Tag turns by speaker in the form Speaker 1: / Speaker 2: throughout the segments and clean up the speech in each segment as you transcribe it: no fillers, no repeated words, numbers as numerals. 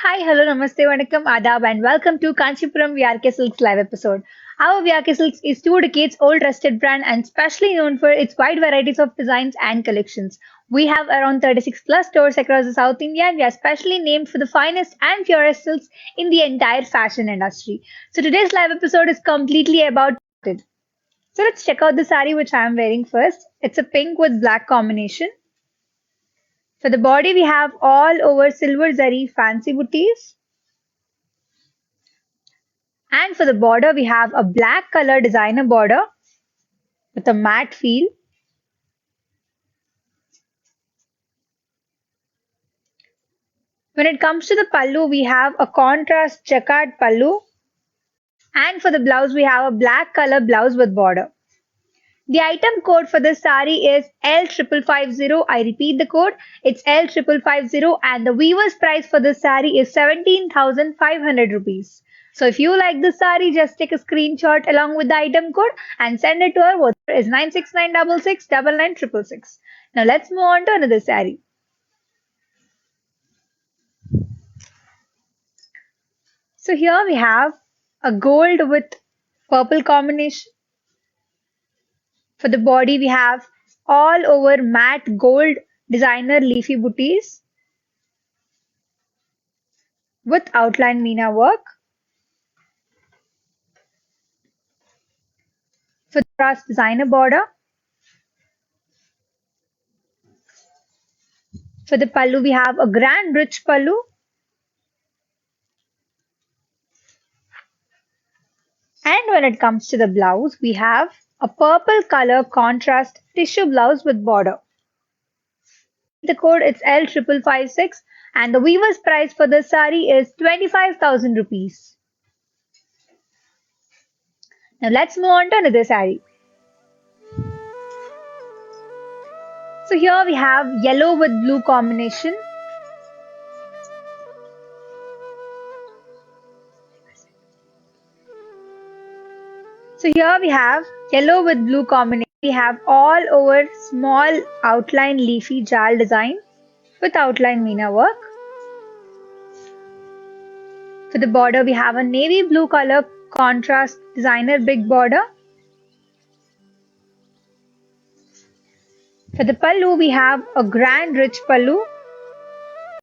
Speaker 1: Hi, hello, namaste, vanakkam, adab, and welcome to Kanchipuram VRK Silks live episode. Our VRK Silks is 2 decades old trusted brand and specially known for its wide varieties of designs and collections. We have around 36 plus stores across the South India and we are specially named for the finest and purest silks in the entire fashion industry. So today's live episode is completely about it. So let's check out the sari which I am wearing first. It's a pink with black combination. For the body, we have all over silver zari fancy booties. And for the border, we have a black color designer border with a matte feel. When it comes to the pallu, we have a contrast jacquard pallu. And for the blouse, we have a black color blouse with border. The item code for this sari is L5550. I repeat the code, it's L5550 and the weaver's price for this sari is 17,500 rupees. So if you like this sari, just take a screenshot along with the item code and send it to our WhatsApp is 969669966. Now let's move on to another sari. So here we have a gold with purple combination. For the body, we have all over matte gold designer leafy booties with outline Meena work. For the cross designer border. For the pallu, we have a grand rich pallu. And when it comes to the blouse, we have a purple color contrast tissue blouse with border. The code is L5556 and the weaver's price for the sari is 25,000 rupees. Now let's move on to another sari. So here we have yellow with blue combination. So here we have yellow with blue combination. We have all over small outline leafy jal design with outline Meena work. For the border, we have a navy blue color contrast designer big border. For the pallu, we have a grand rich pallu,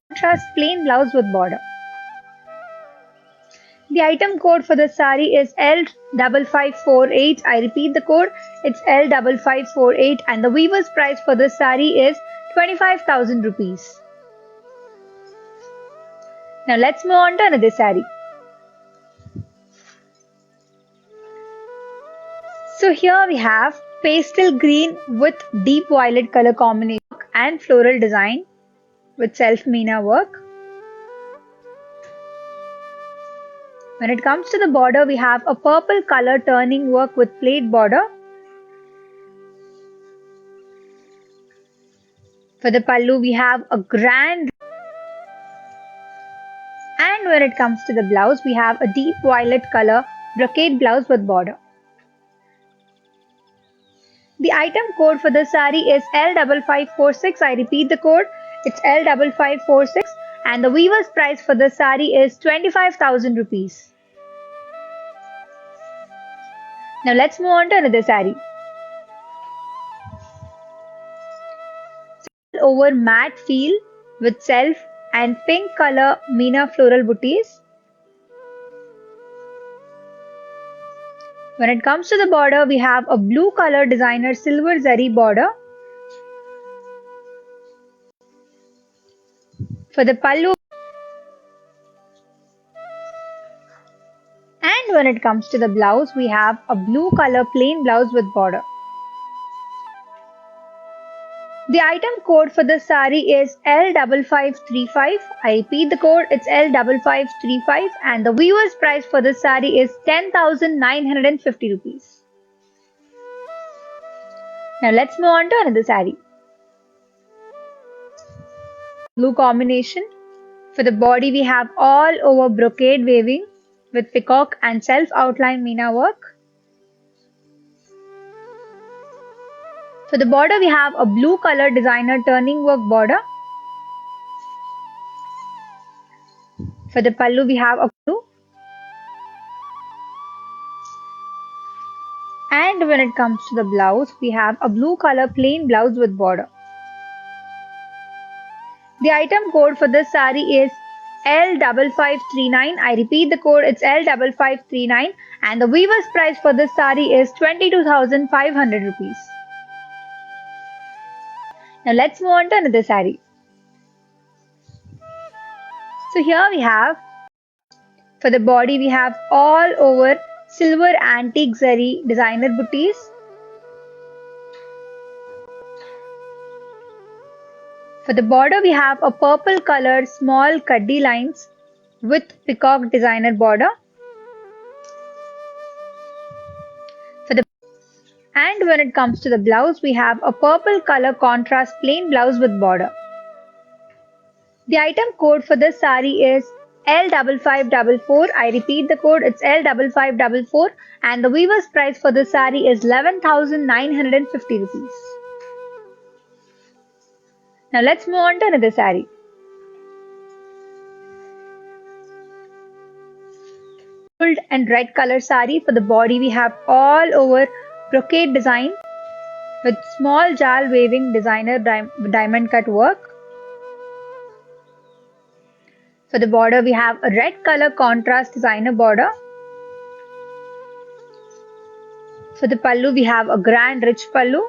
Speaker 1: contrast plain blouse with border. The item code for the sari is L5548. I repeat the code, it's L5548 and the weaver's price for the sari is 25,000 rupees. Now let's move on to another sari. So here we have pastel green with deep violet color combination and floral design with self Meena work. When it comes to the border, we have a purple color turning work with plate border. For the pallu, we have a grand. And when it comes to the blouse, we have a deep violet color brocade blouse with border. The item code for this sari is L5546. I repeat the code, it's L5546 and the weaver's price for this sari is 25,000 rupees. Now let's move on to another sari. Over matte feel with self and pink color Meena floral booties. When it comes to the border, we have a blue color designer silver zari border. For the pallu, and when it comes to the blouse, we have a blue color plain blouse with border. The item code for this sari is L5535. I repeat the code, it's L5535 and the weaver's price for this sari is 10,950 rupees. Now let's move on to another sari. Blue combination. For the body, we have all over brocade weaving with peacock and self outline Meena work. For the border, we have a blue color designer turning work border. For the pallu, we have a blue. And when it comes to the blouse, we have a blue color plain blouse with border. The item code for this sari is L5539. I repeat the code, it's L5539, and the weaver's price for this sari is 22,500 rupees. Now let's move on to another sari. So here we have, for the body we have all over silver antique zari designer booties. For the border we have a purple color small kaddi lines with peacock designer border. And when it comes to the blouse, we have a purple color contrast plain blouse with border. The item code for this sari is L5544. I repeat the code, it's L5544, and the weaver's price for this sari is 11,950 rupees. Now let's move on to another sari. Gold and red color sari. For the body we have all over brocade design with small jal waving designer diamond cut work. For the border we have a red color contrast designer border. For the pallu we have a grand rich pallu.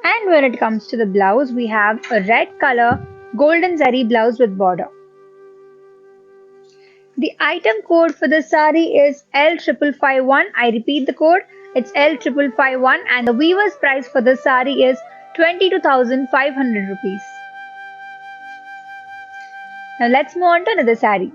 Speaker 1: And when it comes to the blouse, we have a red color golden zari blouse with border. The item code for the sari is L5551. I repeat the code, it's L5551, and the weaver's price for the sari is 22,500 rupees. Now let's move on to another sari.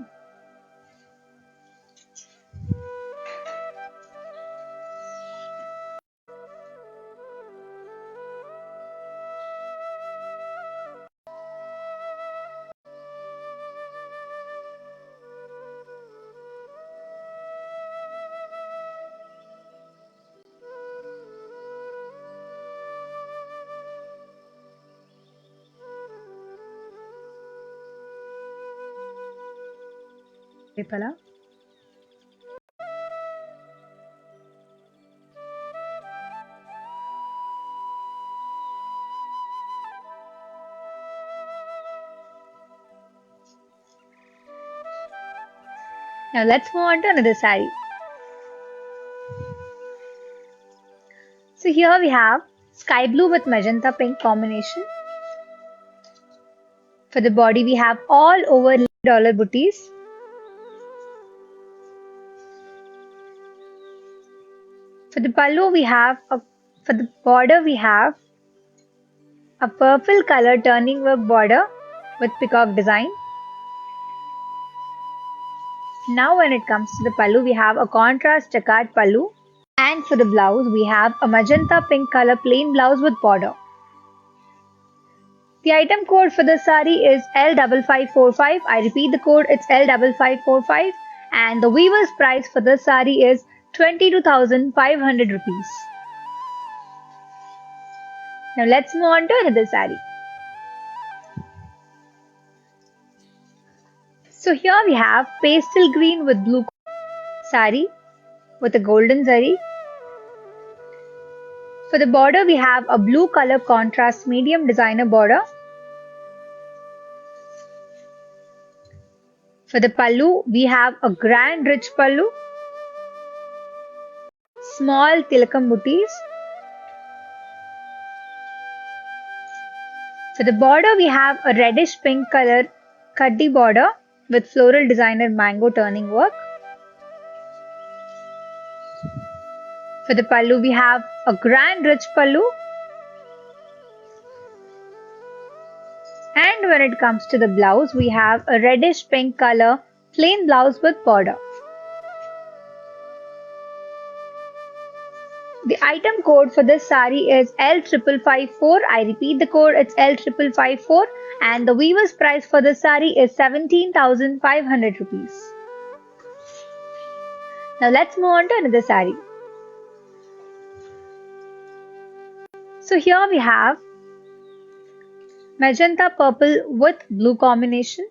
Speaker 1: Pala. Now let's move on to another sari. So here we have sky blue with magenta pink combination. For the body we have all over dollar booties. For the pallu we have for the border we have a purple color turning work border with peacock design. Now when it comes to the pallu, we have a contrast jacquard pallu, and for the blouse we have a magenta pink color plain blouse with border. The item code for the sari is L5545. I repeat the code, it's L5545, and the weaver's price for the sari is 22,500 rupees. Now let's move on to another sari. So here we have pastel green with blue sari with a golden zari. For the border we have a blue color contrast medium designer border. For the pallu we have a grand rich pallu, small tilakam booties. For the border we have a reddish pink color kaddi border with floral designer mango turning work. For the pallu we have a grand rich pallu. And when it comes to the blouse we have a reddish pink color plain blouse with border. The item code for this sari is L5554. I repeat the code, it's L5554, and the weaver's price for this sari is 17,500 rupees. Now let's move on to another sari. So here we have magenta purple with blue combination.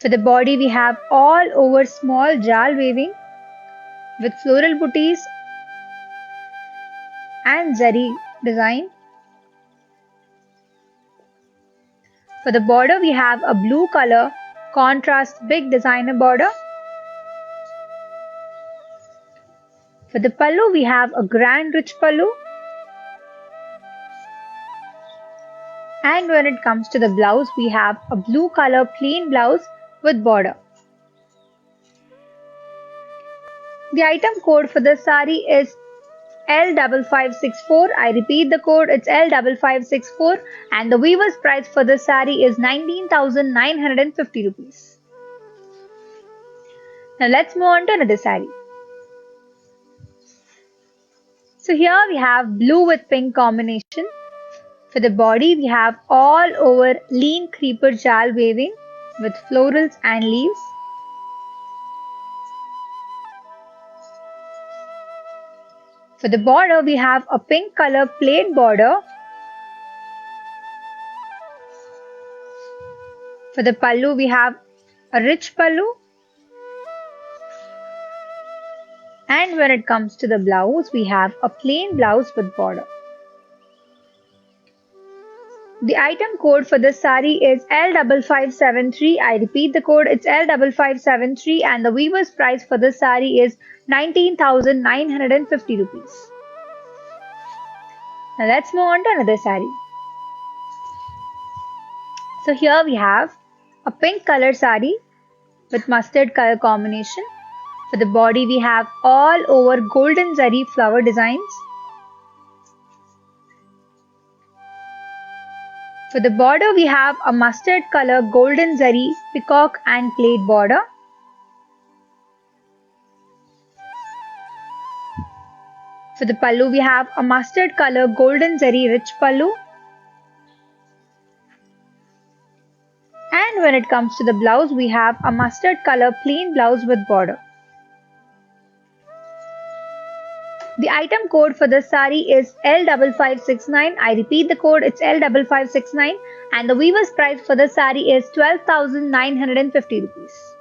Speaker 1: For the body, we have all over small jal weaving with floral booties and zari design. For the border, we have a blue color contrast big designer border. For the pallu, we have a grand rich pallu. And when it comes to the blouse, we have a blue color plain blouse with border. The item code for this sari is L5564. I repeat the code, it's L5564, and the weaver's price for this sari is 19,950 rupees. Now let's move on to another sari. So here we have blue with pink combination. For the body, we have all over lean creeper jal weaving with florals and leaves. For the border, we have a pink color plaid border. For the pallu, we have a rich pallu. And when it comes to the blouse, we have a plain blouse with border. The item code for this sari is L5573. I repeat the code, it's L5573, and the weaver's price for this sari is 19,950 rupees. Now let's move on to another sari. So here we have a pink color sari with mustard color combination. For the body, we have all over golden zari flower designs. For the border, we have a mustard color golden zari peacock and plaid border. For the pallu, we have a mustard color golden zari rich pallu. And when it comes to the blouse, we have a mustard color plain blouse with border. The item code for this sari is L5569. I repeat the code, it's L5569, and the weaver's price for this sari is 12,950 rupees.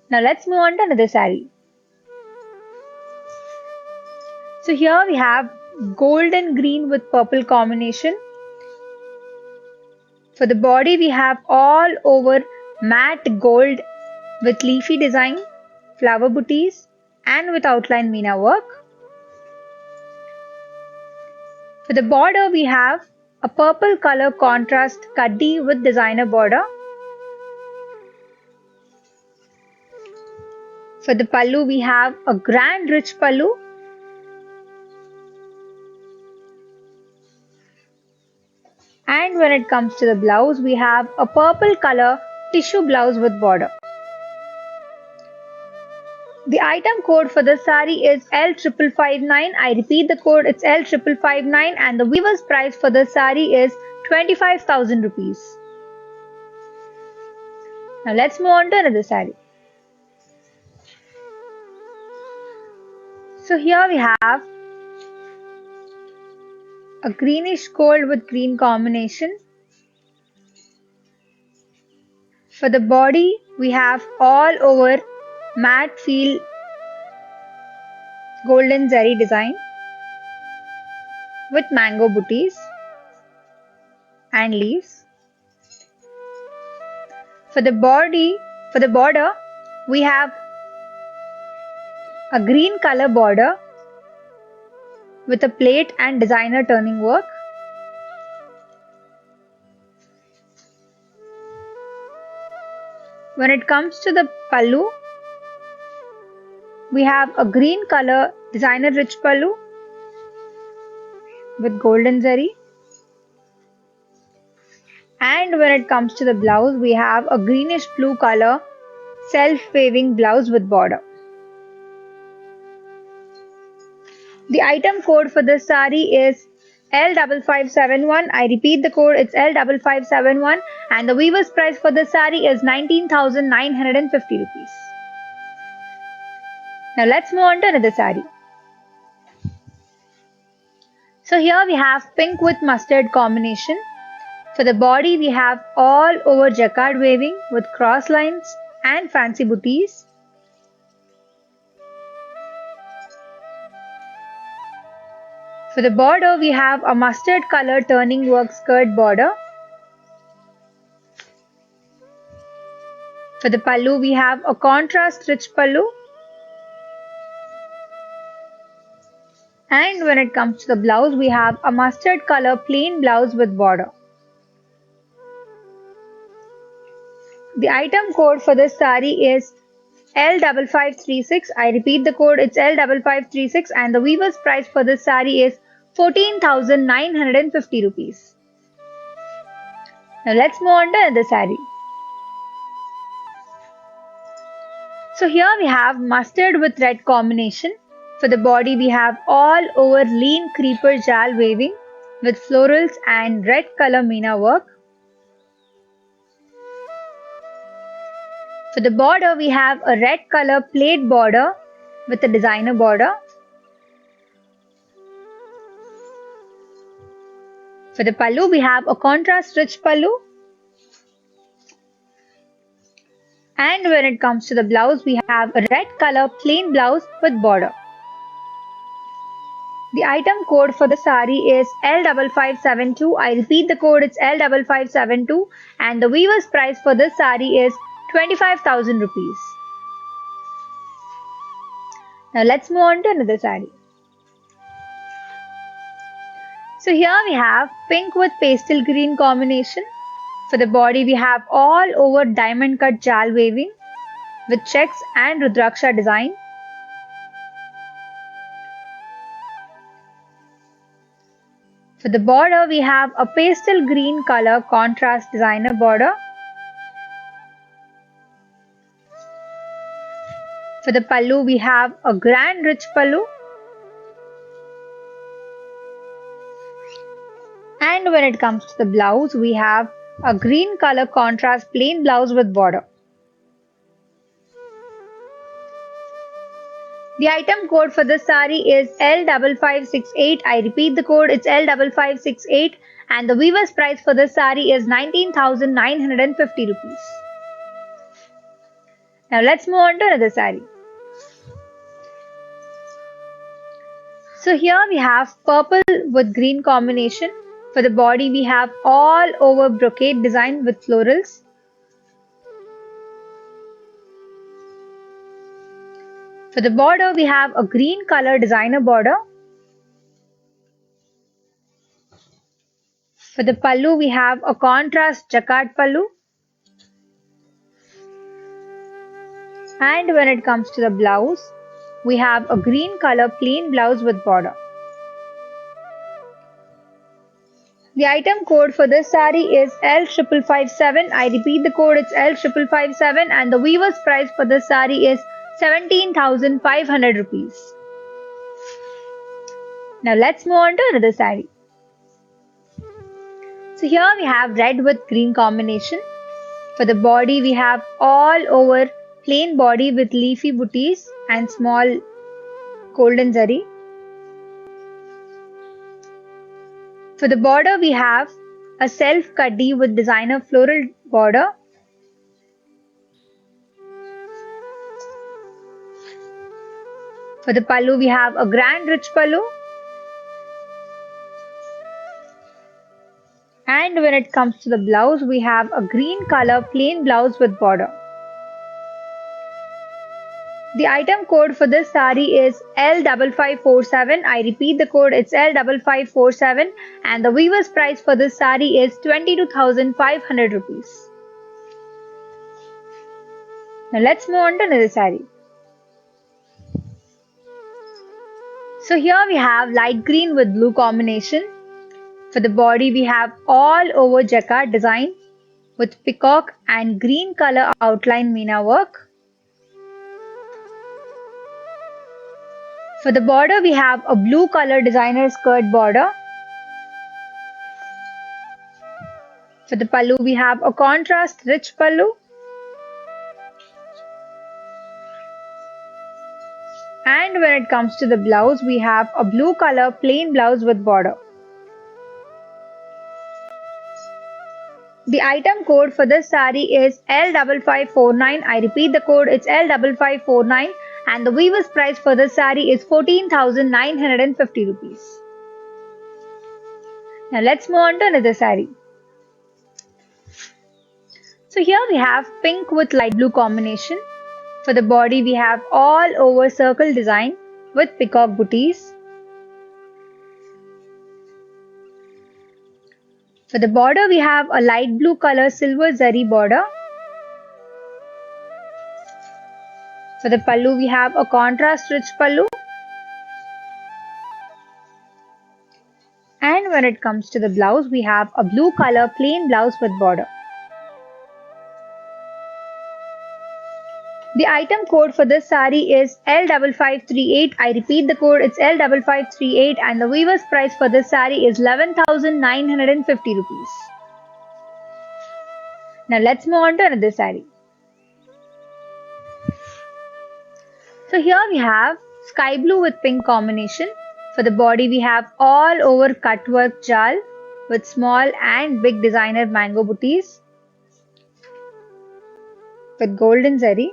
Speaker 1: Now let's move on to another sari. So here we have golden green with purple combination. For the body, we have all over matte gold with leafy design, flower booties, and with outline meena work. For the border, we have a purple color contrast kaddi with designer border. For the pallu, we have a grand rich pallu. And when it comes to the blouse, we have a purple color tissue blouse with border. The item code for this sari is L5559. I repeat the code, it's L5559, and the weaver's price for this sari is 25,000 rupees. Now let's move on to another sari. So here we have a greenish gold with green combination. For the body, we have all over matte feel golden zari design with mango booties and leaves. For the border, we have a green color border with a plate and designer turning work. When it comes to the pallu, we have a green color designer rich pallu with golden zari. And when it comes to the blouse, we have a greenish blue color self-waving blouse with border. The item code for this sari is L5571. I repeat the code, it's L5571, and the weaver's price for this sari is 19,950 rupees. Now let's move on to another sari. So here we have pink with mustard combination. For the body, we have all over jacquard weaving with cross lines and fancy booties. For the border, we have a mustard color turning work skirt border. For the pallu, we have a contrast rich pallu. And when it comes to the blouse, we have a mustard color plain blouse with border. The item code for this sari is L5536. I repeat the code, it's L5536, and the weaver's price for this sari is 14,950 rupees. Now let's move on to another sari. So here we have mustard with red combination. For the body, we have all over lean creeper jal weaving with florals and red color meena work. For the border, we have a red color plaid border with a designer border. For the pallu, we have a contrast rich pallu. And when it comes to the blouse, we have a red color plain blouse with border. The item code for the sari is L5572. I repeat the code, it's L5572, and the weaver's price for this sari is 25,000 rupees. Now let's move on to another sari. So here we have pink with pastel green combination. For the body, we have all over diamond cut jal weaving with checks and rudraksha design. For the border, we have a pastel green color contrast designer border. For the pallu, we have a grand rich pallu. And when it comes to the blouse, we have a green color contrast plain blouse with border. The item code for this sari is L5568. I repeat the code, it's L5568, and the weaver's price for this sari is 19,950 rupees. Now let's move on to another sari. So here we have purple with green combination. For the body, we have all over brocade design with florals. For the border, we have a green color designer border. For the pallu, we have a contrast jacquard pallu. And when it comes to the blouse, we have a green color plain blouse with border. The item code for this sari is L5557. I repeat the code, it's L5557, and the weaver's price for this sari is 17,500 rupees. Now let's move on to another sari. So here we have red with green combination. For the body, we have all over plain body with leafy booties and small golden zari. For the border, we have a self kaddi with designer floral border. For the pallu, we have a grand rich pallu. And when it comes to the blouse, we have a green color plain blouse with border. The item code for this sari is L5547. I repeat the code, it's L5547, and the weaver's price for this sari is 22,500 rupees. Now let's move on to another sari. So here we have light green with blue combination. For the body, we have all over jacquard design with peacock and green color outline meena work. For the border, we have a blue color designer skirt border. For the pallu, we have a contrast rich pallu. And when it comes to the blouse, we have a blue color plain blouse with border. The item code for this saree is L5549. I repeat the code, it's L5549, and the weaver's price for this saree is 14,950 rupees. Now let's move on to another saree. So here we have pink with light blue combination. For the body we have all over circle design with peacock booties. For the border we have a light blue color silver zari border. For the pallu we have a contrast rich pallu. And when it comes to the blouse we have a blue color plain blouse with border. The item code for this saree is L5538. I repeat the code, it's L5538, and the weaver's price for this saree is 11,950 rupees. Now let's move on to another saree. So here we have sky blue with pink combination. For the body we have all over cut work jal with small and big designer mango booties with golden zari.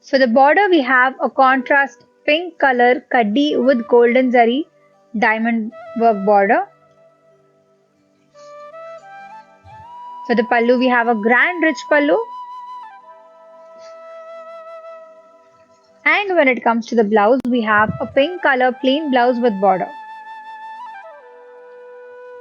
Speaker 1: For the border we have a contrast pink color kaddi with golden zari diamond work border. For the pallu we have a grand rich pallu. And when it comes to the blouse we have a pink color plain blouse with border.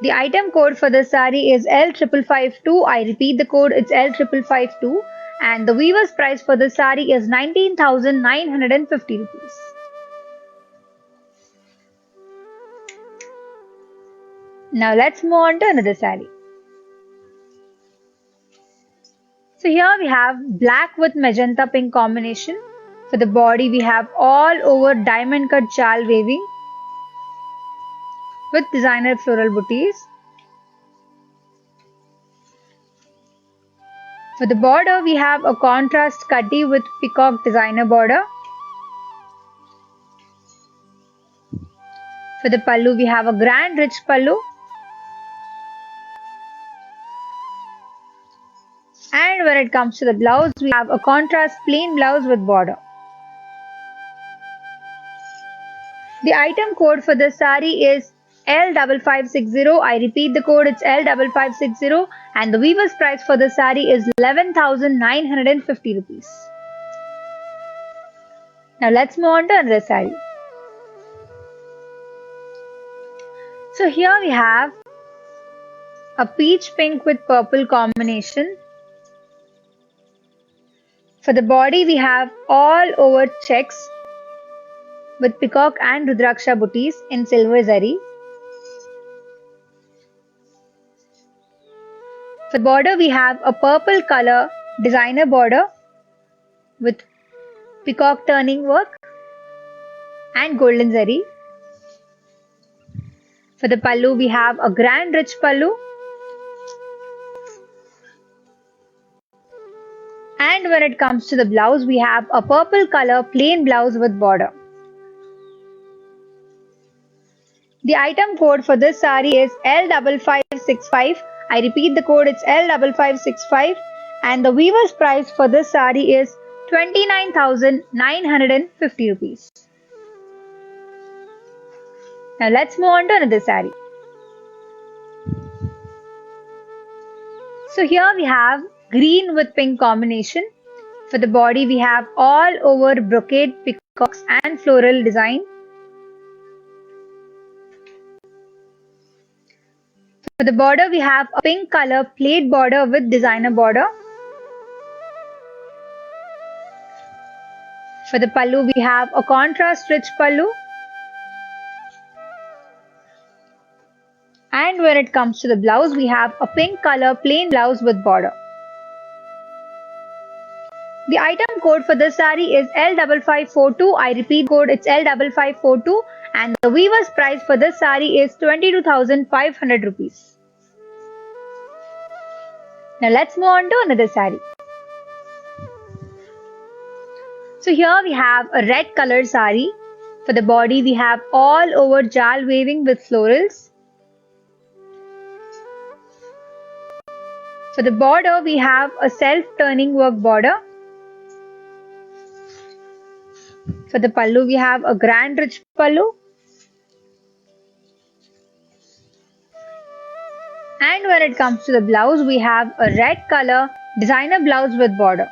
Speaker 1: The item code for this saree is L5552. I repeat the code, it's L5552. And the weaver's price for this saree is 19,950 rupees. Now let's move on to another saree. So here we have black with magenta pink combination. For the body we have all over diamond cut jal weaving with designer floral booties. For the border we have a contrast kaddi with peacock designer border. For the pallu we have a grand rich pallu. And when it comes to the blouse we have a contrast plain blouse with border. The item code for this saree is L5560. I repeat the code, it's L5560, and the weaver's price for this saree is 11,950 rupees. Now let's move on to another saree. So here we have a peach pink with purple combination. For the body we have all over checks with peacock and rudraksha booties in silver zari. For the border we have a purple color designer border with peacock turning work and golden zari. For the pallu we have a grand rich pallu. And when it comes to the blouse we have a purple color plain blouse with border. The item code for this saree is L5565. I repeat the code, it's L5565, and the weaver's price for this saree is 29,950 rupees. Now let's move on to another saree. So here we have green with pink combination. For the body we have all over brocade peacocks and floral design. For the border we have a pink color plaid border with designer border. For the pallu we have a contrast rich pallu. And when it comes to the blouse we have a pink color plain blouse with border. The item code for this saree is L5542. I repeat code, it's L5542, and the weaver's price for this saree is 22,500 rupees. Now let's move on to another saree. So here we have a red color saree. For the body we have all over jal weaving with florals. For the border, we have a self-turning work border. For the pallu, we have a grand rich pallu. And when it comes to the blouse, we have a red color designer blouse with border.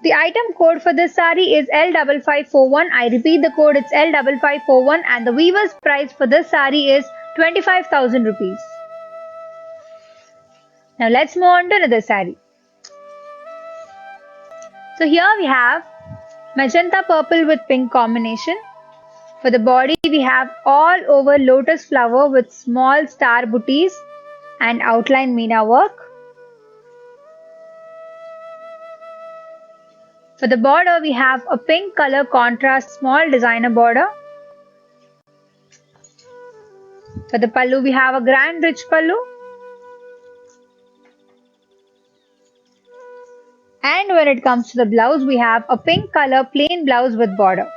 Speaker 1: The item code for this saree is L5541. I repeat the code, it's L5541, and the weaver's price for this saree is 25,000 rupees. Now let's move on to another saree. So here we have magenta purple with pink combination. For the body, we have all over lotus flower with small star booties and outline meena work. For the border, we have a pink color contrast small designer border. For the pallu, we have a grand rich pallu. And when it comes to the blouse, we have a pink color plain blouse with border.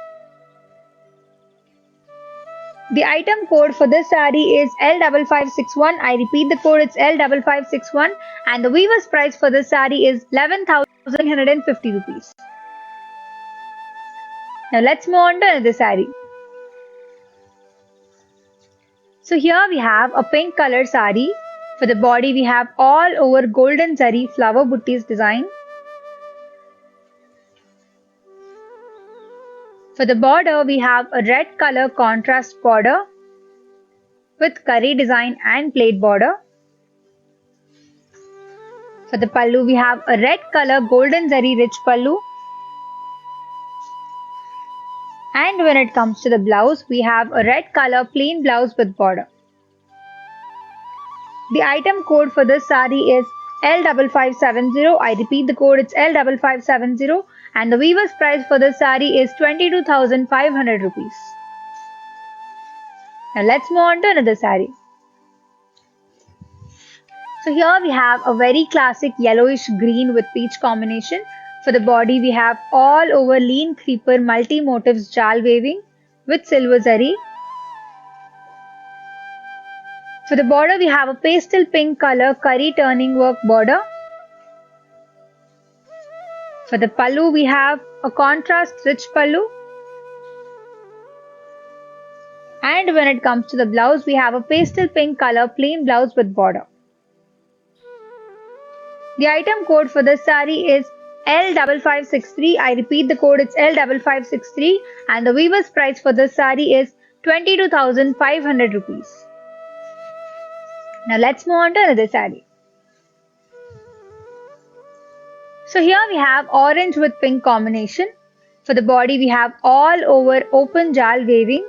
Speaker 1: The item code for this saree is L5561. I repeat the code, it's L5561, and the weaver's price for this saree is 11,150 rupees. Now let's move on to another saree. So here we have a pink color saree. For the body, we have all over golden zari flower booties design. For the border, we have a red color contrast border with curry design and plate border. For the pallu, we have a red color golden zari rich pallu. And when it comes to the blouse, we have a red color plain blouse with border. The item code for this saree is L5570. I repeat the code, it's L5570, and the weaver's price for this saree is 22,500 rupees. Now let's move on to another saree. So here we have a very classic yellowish green with peach combination. For the body, we have all over lean creeper multi motifs jal weaving with silver zari. For the border, we have a pastel pink color curry turning work border. For the pallu, we have a contrast rich pallu. And when it comes to the blouse, we have a pastel pink color plain blouse with border. The item code for this saree is L5563. I repeat the code, it's L5563, and the weaver's price for this saree is 22,500 rupees. Now let's move on to another saree. So here we have orange with pink combination. For the body, we have all over open jal weaving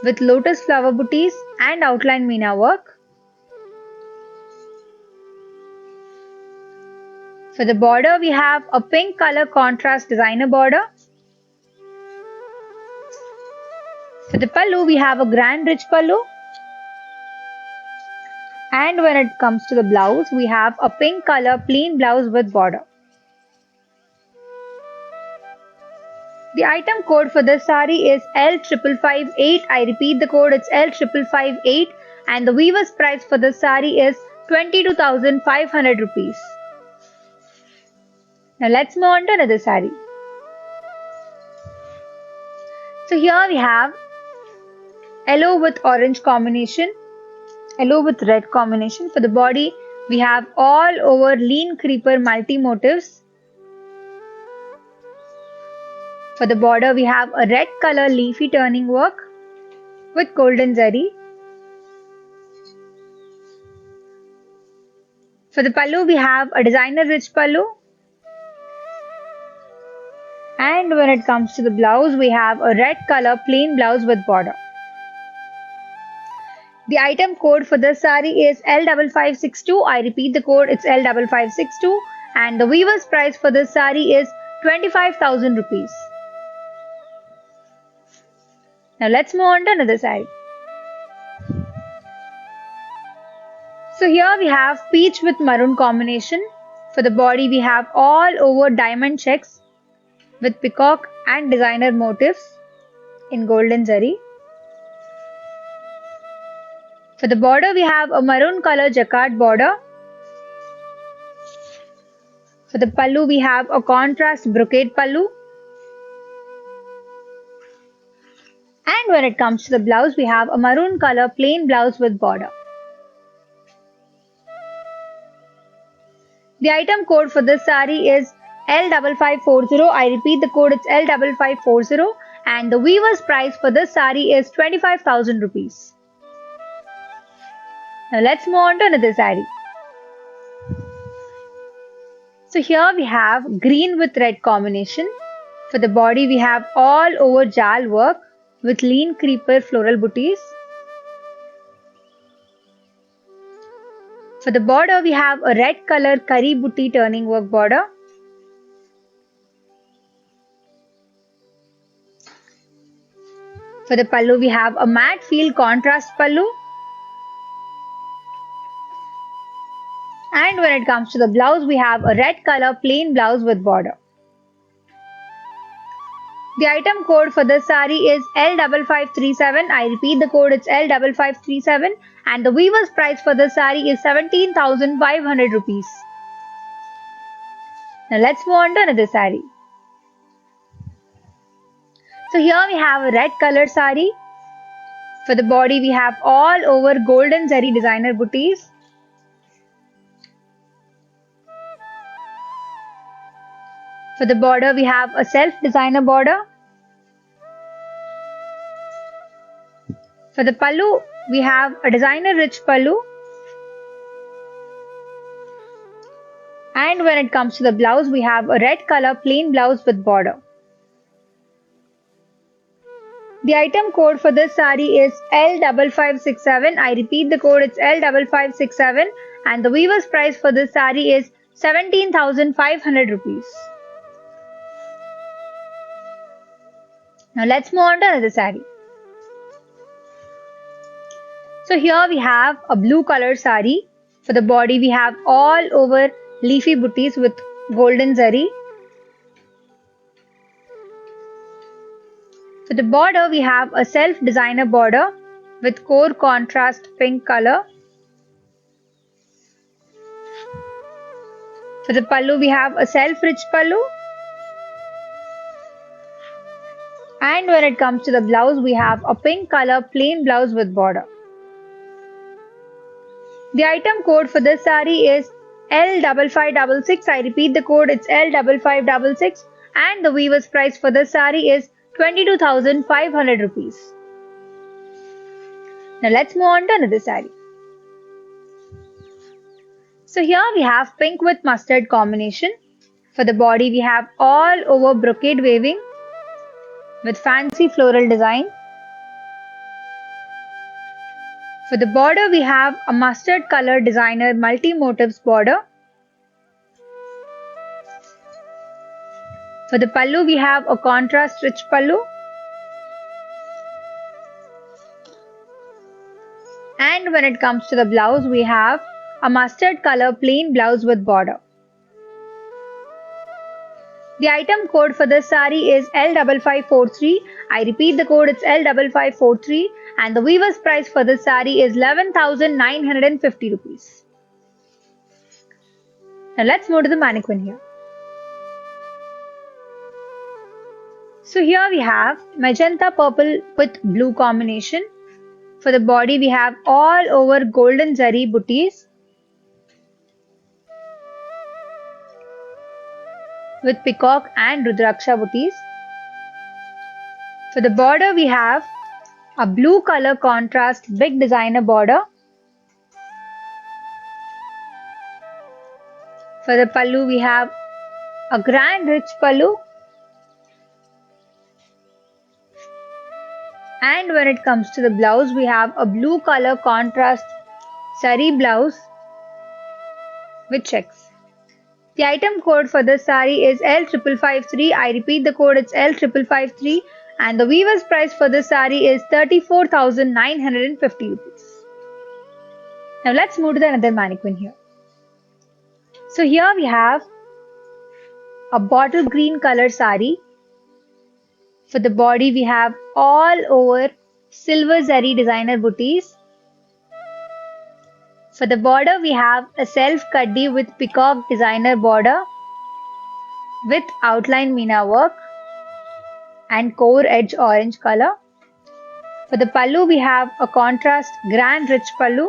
Speaker 1: with lotus flower booties and outline meena work. For the border, we have a pink color contrast designer border. For the pallu, we have a grand rich pallu. And when it comes to the blouse, we have a pink color plain blouse with border. The item code for this saree is L5558. I repeat the code, it's L5558, and the weaver's price for this saree is 22,500 rupees. Now let's move on to another saree. So here we have yellow with orange combination, yellow with red combination. For the body, we have all over lean creeper multi motifs. For the border, we have a red color leafy turning work with golden zari. For the pallu, we have a designer rich pallu. And when it comes to the blouse, we have a red color plain blouse with border. The item code for this saree is L5562. I repeat the code, it's L5562, and the weaver's price for this saree is 25,000 rupees. Now let's move on to another saree. So here we have peach with maroon combination. For the body, we have all over diamond checks with peacock and designer motifs in golden zari. For the border, we have a maroon color jacquard border. For the pallu, we have a contrast brocade pallu. And when it comes to the blouse, we have a maroon color plain blouse with border. The item code for this saree is L5540. I repeat the code, it's L5540, and the weaver's price for this saree is 25,000 rupees. Now let's move on to another saree. So here we have green with red combination. For the body, we have all over jal work with lean creeper floral booties. For the border, we have a red color curry booty turning work border. For the pallu, we have a matte feel contrast pallu. And when it comes to the blouse, we have a red color plain blouse with border. The item code for this saree is L5537. I repeat the code, it's L5537, and the weaver's price for this saree is 17,500 rupees. Now let's move on to another saree. So here we have a red color saree. For the body, we have all over golden zari designer booties. For the border, we have a self-designer border. For the pallu, we have a designer rich pallu. And when it comes to the blouse, we have a red color plain blouse with border. The item code for this saree is L5567. I repeat the code, it's L5567, and the weaver's price for this saree is 17,500 rupees. Now let's move on to another saree. So here we have a blue color saree. For the body, we have all over leafy booties with golden zari. For the border, we have a self-designer border with core contrast pink color. For the pallu, we have a self-rich pallu. And when it comes to the blouse, we have a pink color plain blouse with border. The item code for this saree is L5566. I repeat the code, it's L5566, and the weaver's price for this saree is 22,500 rupees. Now let's move on to another saree. So here we have pink with mustard combination. For the body, we have all over brocade weaving with fancy floral design. For the border, we have a mustard color designer multi-motifs border. For the pallu, we have a contrast rich pallu. And when it comes to the blouse, we have a mustard color plain blouse with border. The item code for this saree is L5543. I repeat the code, it's L5543, and the weaver's price for this saree is 11,950 rupees. Now let's move to the mannequin here. So here we have magenta purple with blue combination. For the body, we have all over golden zari booties with peacock and rudraksha booties. For the border, we have a blue color contrast big designer border. For the pallu, we have a grand rich pallu. And when it comes to the blouse, we have a blue color contrast sari blouse with checks. The item code for this saree is L5553. I repeat the code, it's L5553, and the weaver's price for this saree is 34,950 rupees. Now let's move to the another mannequin here. So here we have a bottle green color saree. For the body, we have all over silver zari designer booties. For the border, we have a self kaddi with peacock designer border with outline meena work and core edge orange color. For the pallu, we have a contrast grand rich pallu.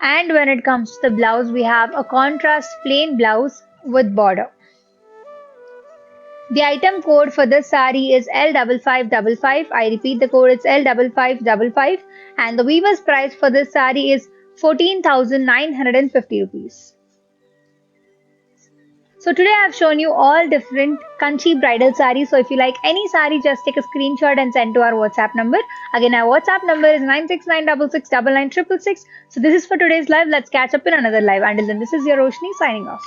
Speaker 1: And when it comes to the blouse, we have a contrast plain blouse with border. The item code for this sari is L5555. I repeat, the code is L5555, and the weaver's price for this sari is 14,950 rupees. So today I have shown you all different Kanchi bridal saris. So if you like any sari, just take a screenshot and send to our WhatsApp number. Again, our WhatsApp number is 969669966. So this is for today's live. Let's catch up in another live. Until then, this is your Roshni signing off.